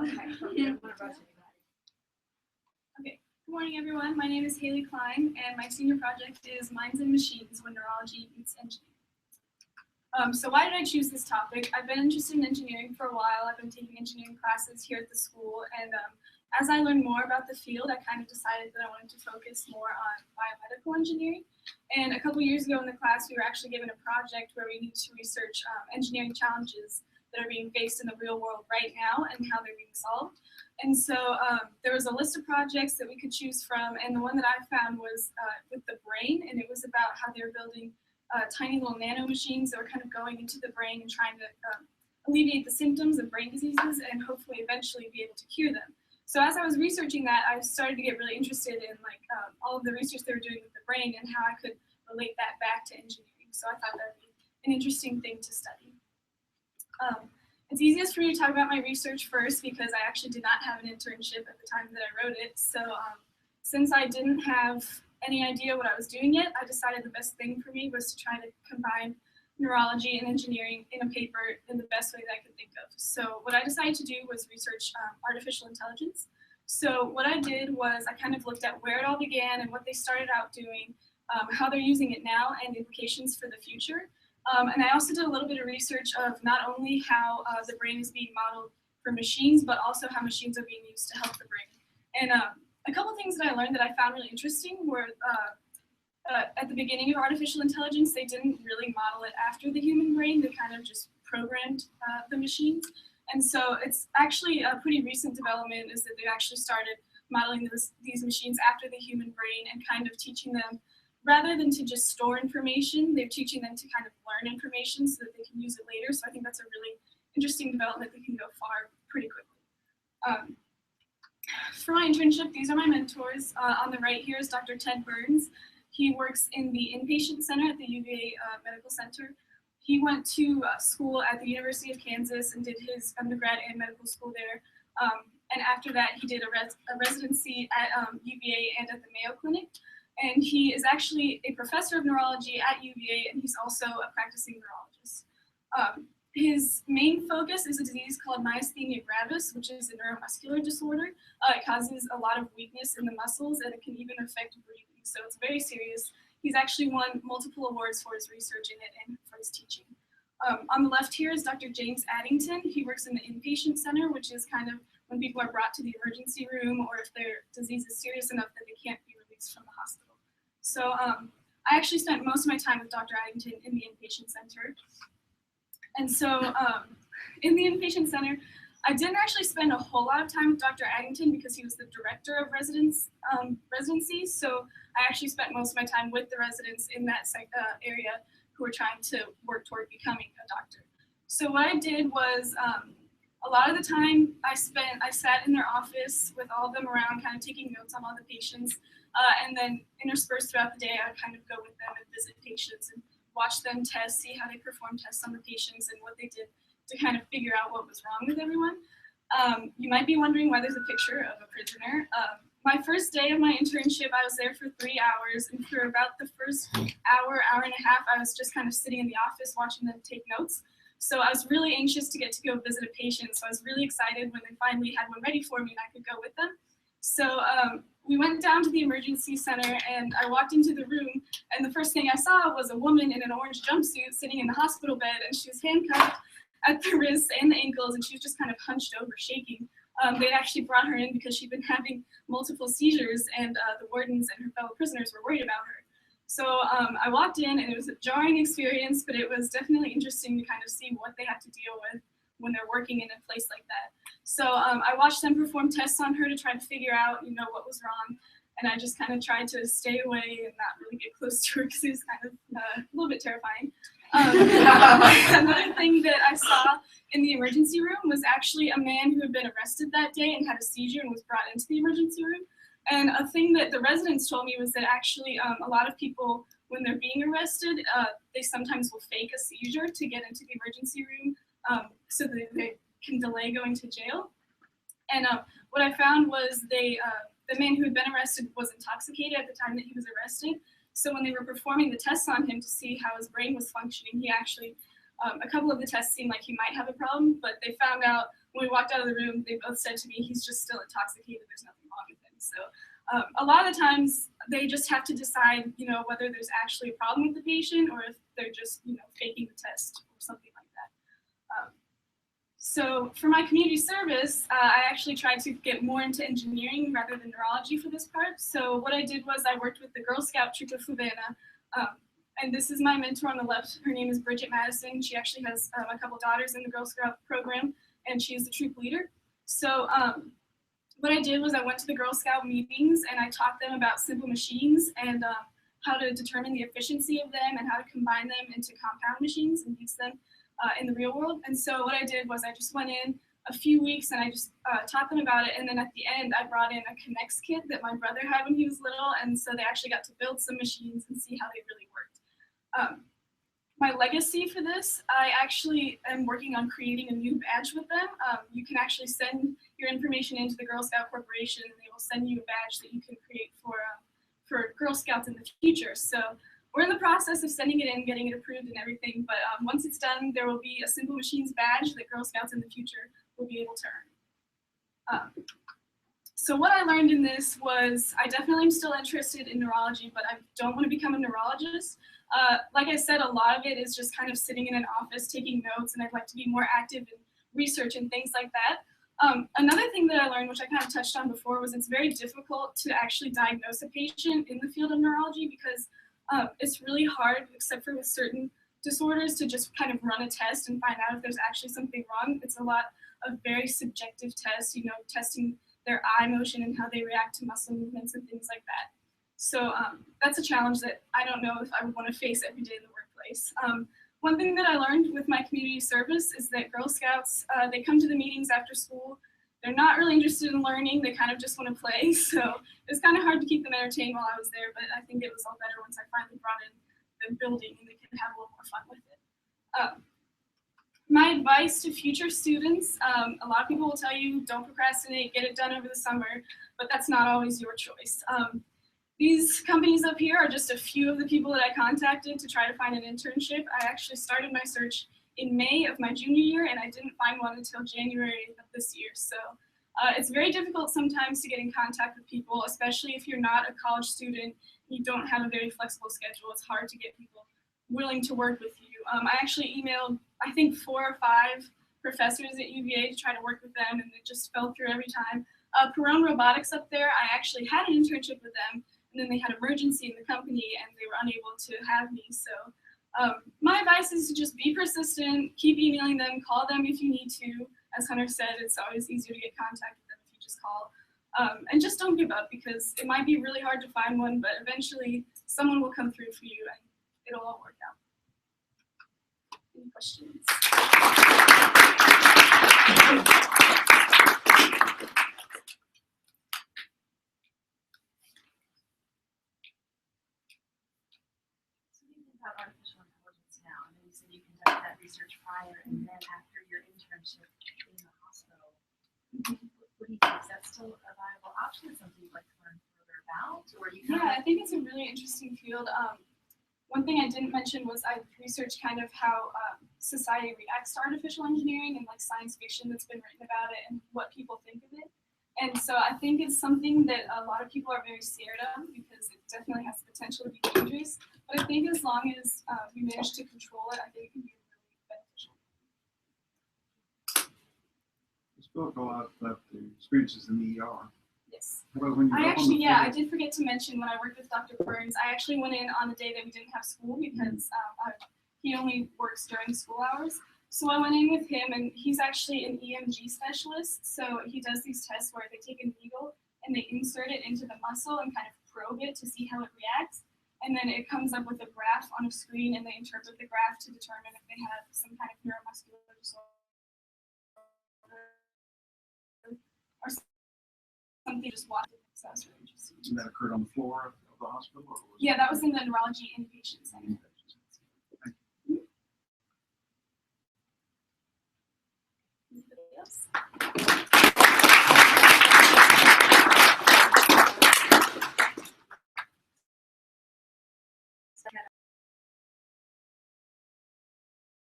Okay, good morning everyone. My name is HKline and my senior project is Minds and Machines when neurology meets engineering. So why did I choose this topic? I've been interested in engineering for a while. I've been taking engineering classes here at the school, and as I learned more about the field, I kind of decided that I wanted to focus more on biomedical engineering. And a couple years ago in the class, we were actually given a project where we needed to research engineering challenges that are being faced in the real world right now and how they're being solved. And so there was a list of projects that we could choose from, and the one that I found was with the brain, and it was about how they were building tiny little nano machines that were kind of going into the brain and trying to alleviate the symptoms of brain diseases and hopefully eventually be able to cure them. So as I was researching that, I started to get really interested in all of the research they were doing with the brain and how I could relate that back to engineering. So I thought that would be an interesting thing to study. It's easiest for me to talk about my research first because I actually did not have an internship at the time that I wrote it. So since I didn't have any idea what I was doing yet, I decided the best thing for me was to try to combine neurology and engineering in a paper in the best way that I could think of. So what I decided to do was research artificial intelligence. So what I did was I kind of looked at where it all began and what they started out doing, how they're using it now, and implications for the future. And I also did a little bit of research of not only how the brain is being modeled for machines, but also how machines are being used to help the brain. And a couple things that I learned that I found really interesting were at the beginning of artificial intelligence, they didn't really model it after the human brain. They kind of just programmed the machines. And so it's actually a pretty recent development is that they've actually started modeling these machines after the human brain and kind of teaching them, rather than to just store information, they're teaching them to kind of learn information so that they can use it later. So I think that's a really interesting development that can go far pretty quickly. For my internship, these are my mentors. On the right here is Dr. Ted Burns. He works in the inpatient center at the UVA Medical Center. He went to school at the University of Kansas and did his undergrad and medical school there. And after that, he did a residency at UVA and at the Mayo Clinic. And he is actually a professor of neurology at UVA, and he's also a practicing neurologist. His main focus is a disease called myasthenia gravis, which is a neuromuscular disorder. It causes a lot of weakness in the muscles, and it can even affect breathing. So it's very serious. He's actually won multiple awards for his research in it and for his teaching. On the left here is Dr. James Addington. He works in the inpatient center, which is kind of when people are brought to the emergency room or if their disease is serious enough that they can't be released from the hospital. So I actually spent most of my time with Dr. Addington in the inpatient center. And so in the inpatient center, I didn't actually spend a whole lot of time with Dr. Addington because he was the director of residencies. So I actually spent most of my time with the residents in that area who were trying to work toward becoming a doctor. So what I did was a lot of the time I sat in their office with all of them around, kind of taking notes on all the patients. And then interspersed throughout the day, I would kind of go with them and visit patients and watch them test, see how they perform tests on the patients and what they did to kind of figure out what was wrong with everyone. You might be wondering why there's a picture of a prisoner. My first day of my internship, I was there for 3 hours, and for about the first hour and a half, I was just kind of sitting in the office watching them take notes. So I was really anxious to get to go visit a patient, so I was really excited when they finally had one ready for me and I could go with them. So we went down to the emergency center and I walked into the room, and the first thing I saw was a woman in an orange jumpsuit sitting in the hospital bed, and she was handcuffed at the wrists and the ankles, and she was just kind of hunched over, shaking. They'd actually brought her in because she'd been having multiple seizures, and the wardens and her fellow prisoners were worried about her. So I walked in, and it was a jarring experience, but it was definitely interesting to kind of see what they have to deal with when they're working in a place like that. So I watched them perform tests on her to try to figure out, what was wrong. And I just kind of tried to stay away and not really get close to her because it was kind of a little bit terrifying. Another thing that I saw in the emergency room was actually a man who had been arrested that day and had a seizure and was brought into the emergency room. And a thing that the residents told me was that actually a lot of people, when they're being arrested, they sometimes will fake a seizure to get into the emergency room so that they can delay going to jail. And what I found was the man who had been arrested was intoxicated at the time that he was arrested. So when they were performing the tests on him to see how his brain was functioning, he actually, a couple of the tests seemed like he might have a problem, but they found out when we walked out of the room, they both said to me, he's just still intoxicated, there's nothing wrong with him. So a lot of the times they just have to decide, whether there's actually a problem with the patient or if they're just, faking the test or something like that. So for my community service, I actually tried to get more into engineering rather than neurology for this part. So what I did was I worked with the Girl Scout troop of Havana. And this is my mentor on the left. Her name is Bridget Madison. She actually has a couple daughters in the Girl Scout program, and she is the troop leader. So what I did was I went to the Girl Scout meetings and I taught them about simple machines and how to determine the efficiency of them and how to combine them into compound machines and use them in the real world. And so what I did was I just went in a few weeks and I just taught them about it. And then at the end, I brought in a Connects kit that my brother had when he was little. And so they actually got to build some machines and see how they really worked. My legacy for this, I actually am working on creating a new badge with them. You can actually send your information into the Girl Scout Corporation and they will send you a badge that you can create for Girl Scouts in the future. So we're in the process of sending it in, getting it approved and everything, but once it's done, there will be a Simple Machines badge that Girl Scouts in the future will be able to earn. So what I learned in this was I definitely am still interested in neurology, but I don't want to become a neurologist. Like I said, a lot of it is just kind of sitting in an office taking notes, and I'd like to be more active in research and things like that. Another thing that I learned, which I kind of touched on before, was it's very difficult to actually diagnose a patient in the field of neurology because it's really hard, except for with certain disorders, to just kind of run a test and find out if there's actually something wrong. It's a lot of very subjective tests, testing their eye motion and how they react to muscle movements and things like that. So that's a challenge that I don't know if I would want to face every day in the workplace. One thing that I learned with my community service is that Girl Scouts, they come to the meetings after school. They're not really interested in learning. They kind of just want to play. So it was kind of hard to keep them entertained while I was there, but I think it was all better once I finally brought in the building and they could have a little more fun with it. My advice to future students, a lot of people will tell you don't procrastinate, get it done over the summer, but that's not always your choice. These companies up here are just a few of the people that I contacted to try to find an internship. I actually started my search in May of my junior year, and I didn't find one until January of this year. So it's very difficult sometimes to get in contact with people, especially if you're not a college student, you don't have a very flexible schedule. It's hard to get people willing to work with you. I actually emailed, I think, 4 or 5 professors at UVA to try to work with them, and it just fell through every time. Perone Robotics up there, I actually had an internship with them, and then they had emergency in the company, and they were unable to have me. So my advice is to just be persistent, keep emailing them, call them if you need to. As Hunter said, it's always easier to get contact with them if you just call. And just don't give up, because it might be really hard to find one, but eventually someone will come through for you and it'll all work out. Any questions? About artificial intelligence now. I know you said you conducted that research prior, and then after your internship in the hospital, what do you think? Is that still a viable option? Something you'd like to learn further about, or you? Yeah, I think it's a really interesting field. One thing I didn't mention was I researched kind of how society reacts to artificial engineering and like science fiction that's been written about it and what people think of it. And so I think it's something that a lot of people are very scared of because it definitely has the potential to be dangerous. But I think as long as we manage to control it, I think it can be really beneficial. You spoke a lot about the experiences in the ER. Yes. How about when you I did forget to mention when I worked with Dr. Burns, I actually went in on the day that we didn't have school because he only works during school hours. So I went in with him, and he's actually an EMG specialist. So he does these tests where they take a needle and they insert it into the muscle and kind of probe it to see how it reacts. And then it comes up with a graph on a screen, and they interpret the graph to determine if they have some kind of neuromuscular disorder or something just watching. So that was really interesting. And that occurred on the floor of the hospital? Or was yeah, that was in the neurology inpatient center.